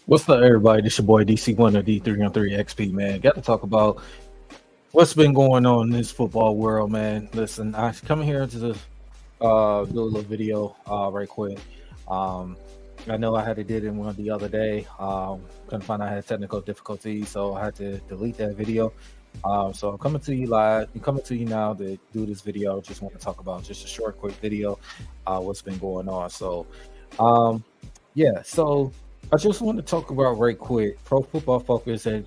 What's up, everybody? This your boy DC1 or D313XP, man. Got to talk about what's been going on in this football world, man. Listen, I come here to do a little video right quick. Um, I know I had to did it one the other day. Couldn't find I had technical difficulties, so I had to delete that video. So I'm coming to you live. I'm coming to you now to do this video. Just want to talk about just a short, quick video. What's been going on? Um, yeah. So I just want to talk about right quick. Pro Football Focus had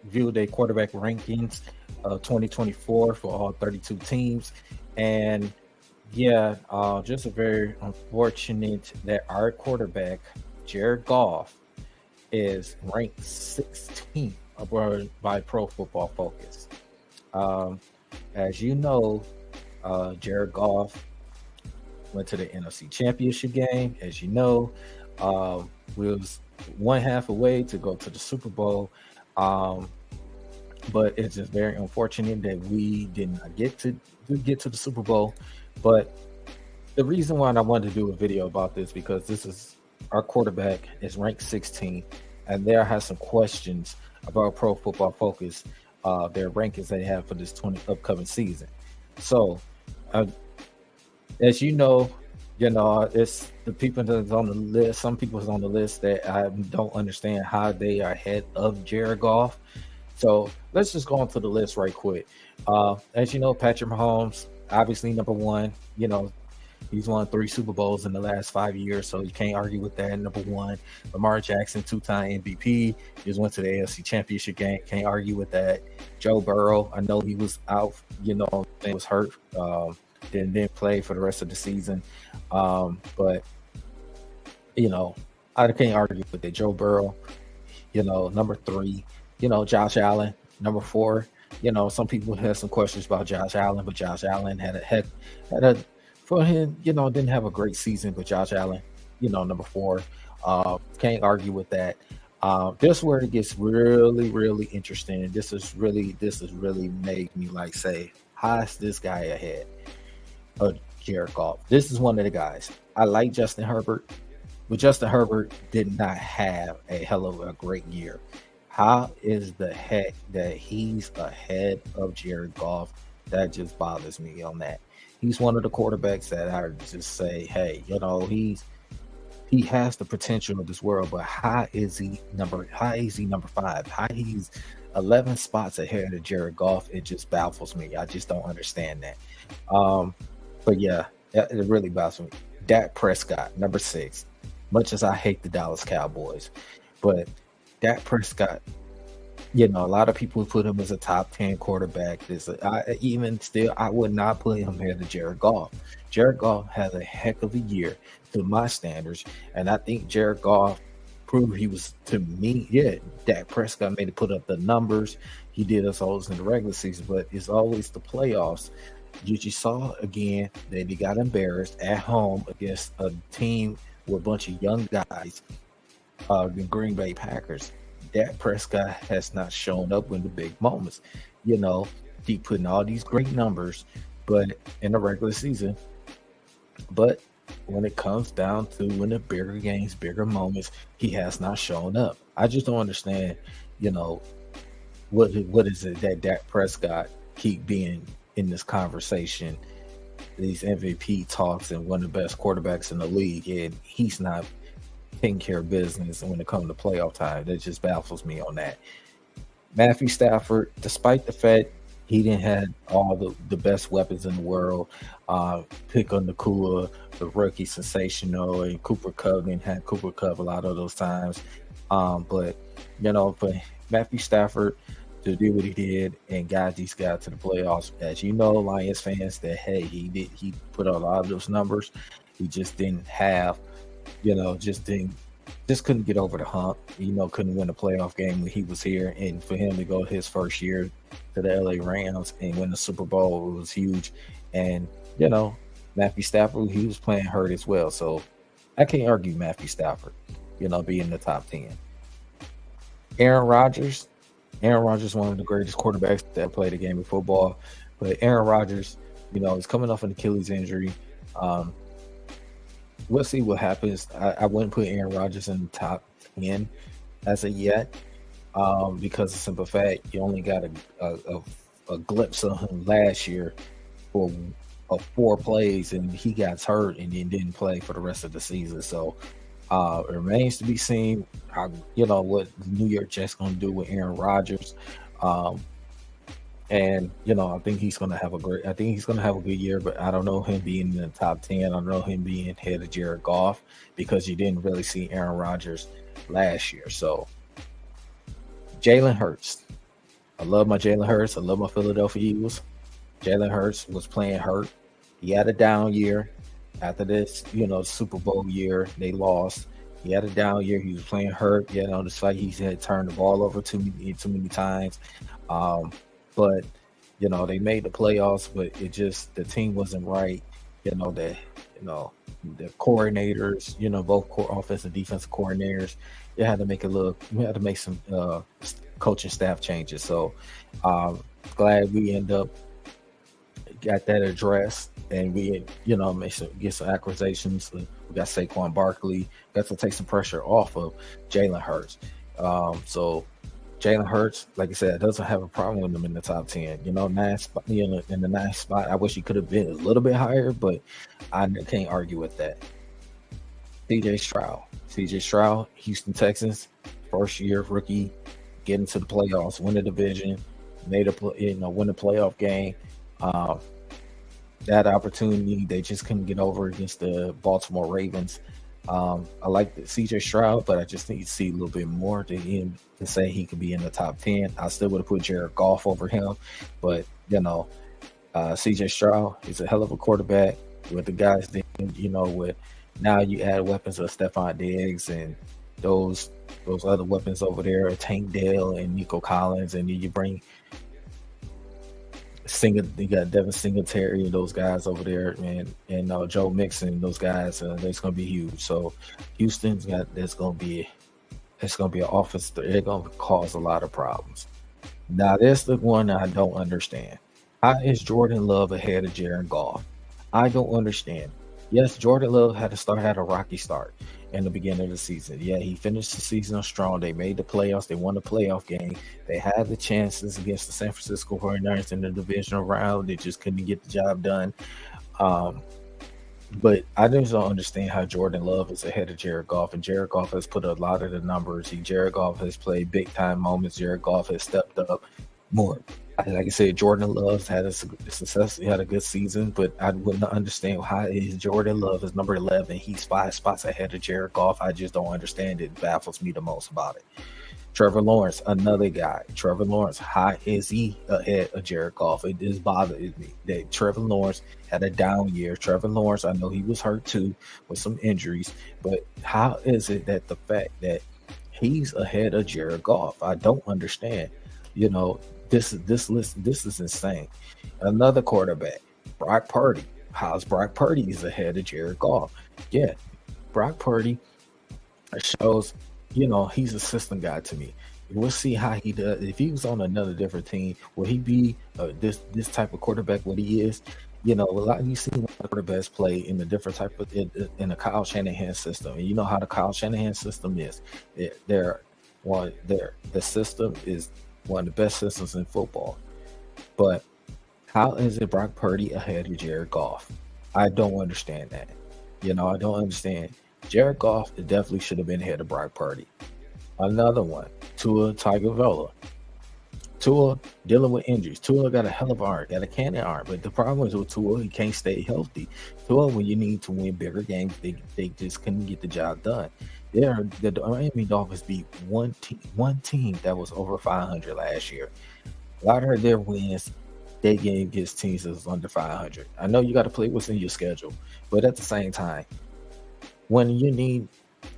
viewed their quarterback rankings 2024 for all 32 teams, and just a very unfortunate that our quarterback, Jared Goff, is ranked 16th by Pro Football Focus. Um, as you know, Jared Goff went to the NFC Championship game. As you know, we was one half away to go to the Super Bowl. Um, but it's just very unfortunate that we did not get to the Super Bowl. But the reason why I wanted to do a video about this because this is our quarterback is ranked 16th, and there has some questions about Pro Football Focus, their rankings they have for this upcoming season. So, as you know, it's the people that's on the list. Some people's on the list that I don't understand how they are ahead of Jared Goff. So let's just go on to the list right quick. As you know, Patrick Mahomes, obviously number one. He's won 3 Super Bowls in the last 5 years, so you can't argue with that. Number one, Lamar Jackson, 2-time MVP, just went to the AFC Championship game. Can't argue with that. Joe Burrow, I know he was out, and was hurt. Didn't play for the rest of the season. But I can't argue with that. Joe Burrow, number 3, Josh Allen, number 4. Some people had some questions about Josh Allen, but Josh Allen had a for him, didn't have a great season, but Josh Allen, number 4. Can't argue with that. This is where it gets really, really interesting. This is really made me say, how is this guy ahead of Jared Goff? This is one of the guys. I like Justin Herbert, but Justin Herbert did not have a hell of a great year. How is the heck that he's ahead of Jared Goff? That just bothers me on that. He's one of the quarterbacks that I just say, hey, he has the potential of this world, but how is he number 5? How he's 11 spots ahead of Jared Goff? It just baffles me. I just don't understand that. But yeah, it really baffles me. Dak Prescott, number 6. Much as I hate the Dallas Cowboys, but Dak Prescott, a lot of people put him as a top 10 quarterback. I would not put him ahead of Jared Goff. Jared Goff has a heck of a year to my standards, and I think Jared Goff proved he was, to me, Dak Prescott made it put up the numbers. He did us always in the regular season, but it's always the playoffs. You just saw again that he got embarrassed at home against a team with a bunch of young guys, the Green Bay Packers. Dak Prescott has not shown up in the big moments. He putting all these great numbers, but in the regular season. But when it comes down to when the bigger games, bigger moments, he has not shown up. I just don't understand, what is it that Dak Prescott keep being in this conversation, these MVP talks, and one of the best quarterbacks in the league, and he's not taking care of business when it comes to playoff time. That just baffles me on that. Matthew Stafford, despite the fact he didn't have all the best weapons in the world, pick on Nakua, the rookie sensational, and Cooper Kupp didn't have Cooper Kupp a lot of those times. But for Matthew Stafford to do what he did and guide these guys to the playoffs, as you know, Lions fans, that hey, he put out a lot of those numbers. He just didn't have, just couldn't get over the hump. Couldn't win a playoff game when he was here, and for him to go his first year to the LA Rams and win the Super Bowl, it was huge. And Matthew Stafford, he was playing hurt as well, so I can't argue Matthew Stafford, being in the top 10. Aaron Rodgers, one of the greatest quarterbacks that played the game of football, but Aaron Rodgers, is coming off an Achilles injury. We'll see what happens. I wouldn't put Aaron Rodgers in the top 10 as of yet, because of simple fact you only got a glimpse of him last year for of 4 plays, and he got hurt and then didn't play for the rest of the season. So it remains to be seen how what the New York Jets going to do with Aaron Rodgers. Um, and I think he's going to have I think he's going to have a good year, but I don't know him being in the top 10. I don't know him being ahead of Jared Goff because you didn't really see Aaron Rodgers last year. So Jalen Hurts. I love my Jalen Hurts. I love my Philadelphia Eagles. Jalen Hurts was playing hurt. He had a down year after this, Super Bowl year. They lost. He had a down year. He was playing hurt. Despite he had turned the ball over too many times. But they made the playoffs, but the team wasn't right. The coordinators, both offensive and defensive coordinators, they had to make some coaching staff changes. So glad we end up got that addressed, and we get some acquisitions. We got Saquon Barkley, got to take some pressure off of Jalen Hurts. So Jalen Hurts, like I said, doesn't have a problem with him in the top 10. In the 9th spot, I wish he could have been a little bit higher, but I can't argue with that. CJ Stroud, Houston Texans, first year rookie, getting to the playoffs, win the division, win the playoff game. That opportunity, they just couldn't get over against the Baltimore Ravens. I like the CJ Stroud, but I just need to see a little bit more to say he could be in the top 10. I still would have put Jared Goff over him, but CJ Stroud is a hell of a quarterback with the guys that with now you add weapons of Stephon Diggs and those other weapons over there, Tank Dell and Nico Collins, and then you bring you got Devin Singletary, those guys over there, man, and Joe Mixon, those guys. That's going to be huge. So Houston's it's going to be an offense. They're going to cause a lot of problems. Now, that's the one I don't understand. How is Jordan Love ahead of Jared Goff? I don't understand. Yes, Jordan Love had a rocky start in the beginning of the season. Yeah, he finished the season strong. They made the playoffs. They won the playoff game. They had the chances against the San Francisco 49ers in the divisional round. They just couldn't get the job done. But I just don't understand how Jordan Love is ahead of Jared Goff. And Jared Goff has put a lot of the numbers. Jared Goff has played big-time moments. Jared Goff has stepped up more. Like I said, Jordan Love had a success. He had a good season, but I wouldn't understand how is Jordan Love is number 11. He's 5 spots ahead of Jared Goff. I just don't understand it. It baffles me the most about it. Trevor Lawrence, another guy. Trevor Lawrence, how is he ahead of Jared Goff? It just bothers me that Trevor Lawrence had a down year. Trevor Lawrence, I know he was hurt too with some injuries, but how is it that the fact that he's ahead of Jared Goff? I don't understand. This is insane. Another quarterback, Brock Purdy. How's Brock Purdy is ahead of Jared Goff? Yeah, Brock Purdy shows, he's a system guy to me. We'll see how he does. If he was on another different team, will he be this type of quarterback? What he is, a lot you see quarterbacks play in the different type of in the Kyle Shanahan system, and you know how the Kyle Shanahan system is. The system is one of the best systems in football. But how is it Brock Purdy ahead of Jared Goff? I don't understand that. I don't understand. Jared Goff definitely should have been ahead of Brock Purdy. Another one, Tua Tagovailoa. Tua dealing with injuries. Tua got a hell of an arm, got a cannon arm. But the problem is with Tua, he can't stay healthy. Tua, when you need to win bigger games, they just couldn't get the job done. The Miami Dolphins beat one team that was over 500 last year. A lot of their wins, they gave against teams that was under 500. I know you got to play what's in your schedule, but at the same time, when you need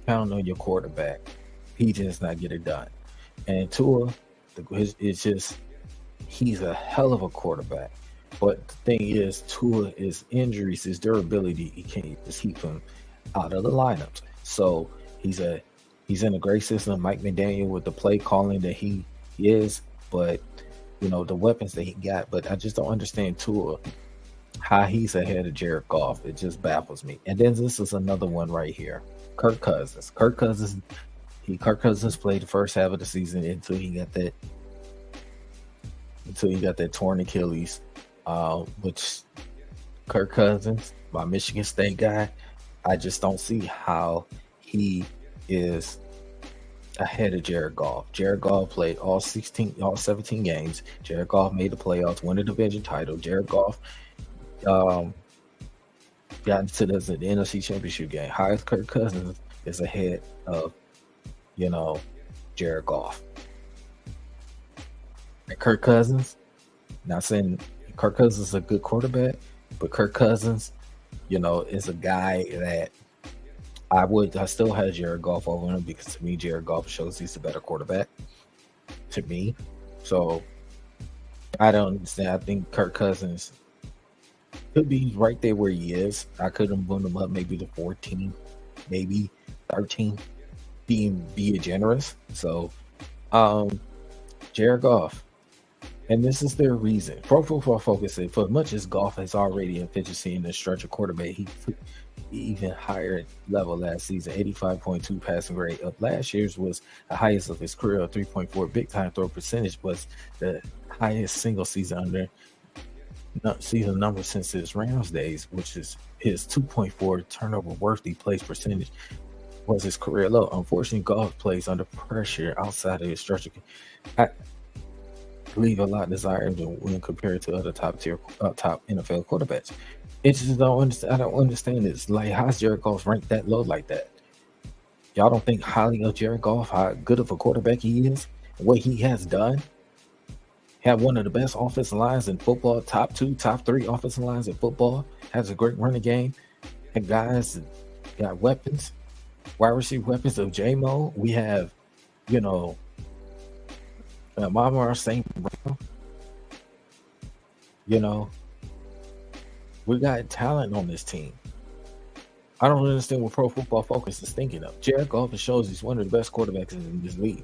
count on your quarterback, he just not get it done. And Tua, it's just he's a hell of a quarterback. But the thing is, Tua is injuries, his durability, he can't just keep him out of the lineups. So he's in a great system. Mike McDaniel with the play calling that he is, but the weapons that he got. But I just don't understand Tua, how he's ahead of Jared Goff. It just baffles me. And then this is another one right here. Kirk Cousins. Kirk Cousins played the first half of the season until he got that torn Achilles, which Kirk Cousins, my Michigan State guy, I just don't see how he is ahead of Jared Goff. Jared Goff played all 17 games. Jared Goff made the playoffs, won the division title. Jared Goff got into the NFC Championship game. Highest Kirk Cousins is ahead of, Jared Goff. And Kirk Cousins, not saying Kirk Cousins is a good quarterback, but Kirk Cousins, is a guy that I still have Jared Goff over him, because to me, Jared Goff shows he's a better quarterback to me. So I don't understand. I think Kirk Cousins could be right there where he is. I could have moved him up maybe to 14, maybe 13, being generous. So Jared Goff. And this is their reason. Pro Football Focus said, for as much as Goff has already efficiency in the stretch of quarterback, he even higher level last season, 85.2 passing grade. Up last year's was the highest of his career, 3.4 big time throw percentage was the highest single season number since his Rams days, which is his 2.4 turnover worthy plays percentage was his career low. Unfortunately, Goff plays under pressure outside of his structure. I leave a lot desired when compared to other top NFL quarterbacks. It just I don't understand this. Like, how's Jared Goff ranked that low like that? Y'all don't think highly of Jared Goff, how good of a quarterback he is, and what he has done? Have one of the best offensive lines in football, top 2, top 3 offensive lines in football, has a great running game, and guys got weapons, wide receiver weapons of J-Mo. We have, Mama St. Brown. We got talent on this team. I don't understand what Pro Football Focus is thinking of. Jared Goff shows he's one of the best quarterbacks in this league.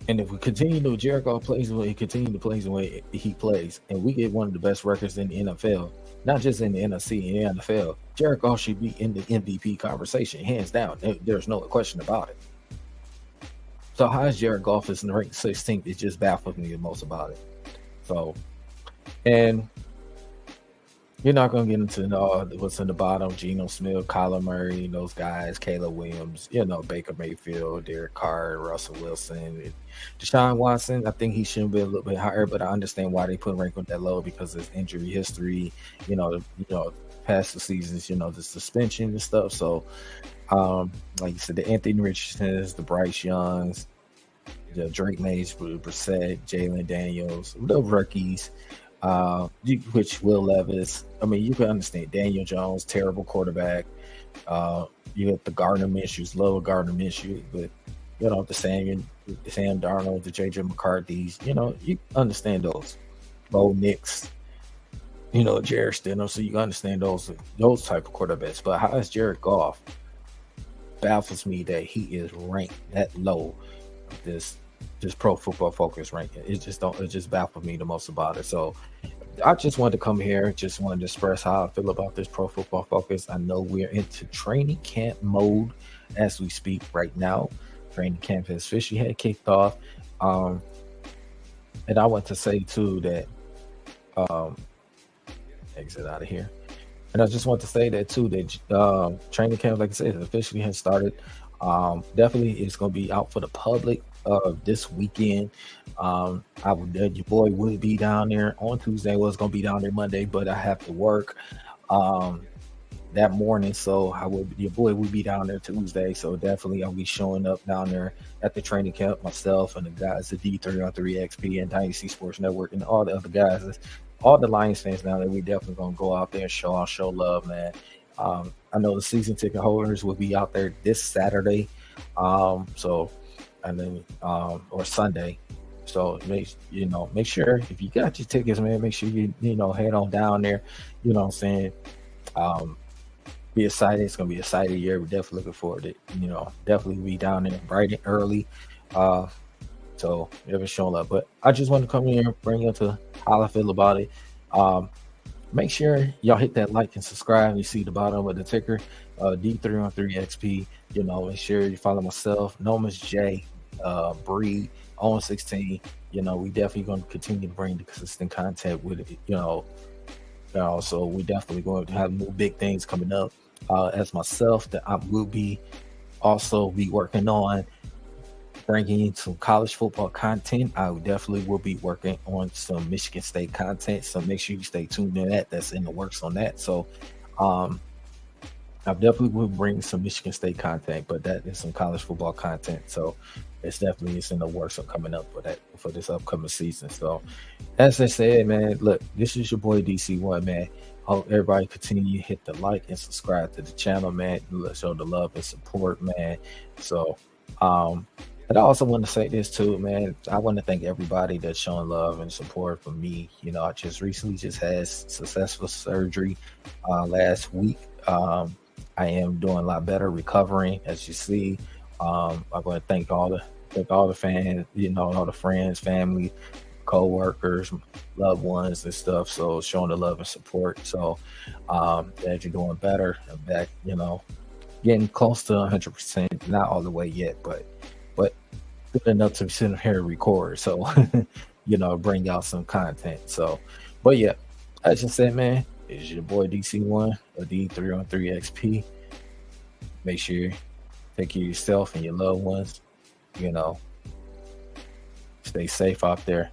And if we continue to Jared Goff plays the way he continues to play the way he plays, and we get one of the best records in the NFL, not just in the NFC, in the NFL, Jared Goff should be in the MVP conversation, hands down. There's no question about it. So how is Jared Goff is ranked 16th? It just baffles me the most about it. So, and you're not going to get into what's in the bottom. Geno Smith, Kyler Murray, those guys, Caleb Williams, Baker Mayfield, Derek Carr, Russell Wilson, Deshaun Watson. I think he should be a little bit higher, but I understand why they put ranking that low, because of his injury history, past the seasons, the suspension and stuff. So, like you said, the Anthony Richardsons, the Bryce Youngs, the Drake Mays, Brissett, Jalen Daniels, the rookies, which Will Levis. I mean, you can understand Daniel Jones, terrible quarterback. You got the Gardner Minshew's, lower Gardner Minshew, but the Sam Darnold, the JJ McCarthy's. You understand those. Bo Nix, Jared Stidham, so you understand those type of quarterbacks. But how is Jared Goff? Baffles me that he is ranked that low. This Pro Football Focus ranking. It just baffles me the most about it. So I just wanted to come here, just wanted to express how I feel about this Pro Football Focus. I know we're into training camp mode as we speak right now. Training camp has officially had kicked off. And I want to say too that exit out of here. And I just want to say that too, that training camp, like I said, officially has started. Definitely it's going to be out for the public this weekend. Your boy will be down there on Tuesday. Well, it's going to be down there Monday, but I have to work that morning. So your boy will be down there Tuesday. So definitely I'll be showing up down there at the training camp, myself and the guys, the D313XP and Dynasty Sports Network and all the other guys. All the Lions fans now that we definitely gonna go out there and show love, man. I know the season ticket holders will be out there this Saturday, or Sunday. So make sure if you got your tickets, man, make sure you head on down there. You know what I'm saying? Be excited. It's gonna be an exciting year. We're definitely looking forward to it. Definitely be down there bright and early. So never showing up. But I just want to come here and bring you to how I feel about it. make sure y'all hit that like and subscribe. You see the bottom of the ticker, D313XP. You know, make sure you follow myself, Nomas J, Bree, on 16. You know, we definitely going to continue to bring the consistent content with it. So we definitely going to have more big things coming up. As myself, that I will be also be working on bringing in some college football content. I definitely will be working on some Michigan State content, so make sure you stay tuned to that. That's in the works on that. So um, I definitely will bring some Michigan State content, but that is some college football content. So it's in the works of coming up for that for this upcoming season. So as I said, man, look, this is your boy DC1, man. Hope everybody continue to hit the like and subscribe to the channel, man. Let's show the love and support, man. So and I also want to say this too, man. I want to thank everybody that's showing love and support for me. You know, I just recently just had successful surgery last week. I am doing a lot better, recovering, as you see. I want to thank all the fans, you know, all the friends, family, co-workers, loved ones and stuff. So showing the love and support. So that you're doing better. I'm back, you know, getting close to 100%, not all the way yet, but good enough to sit here and record. So you know, bring out some content. So, but yeah, as I said, man, it's your boy DC1 or D313XP. Make sure you take care of yourself and your loved ones. You know, stay safe out there.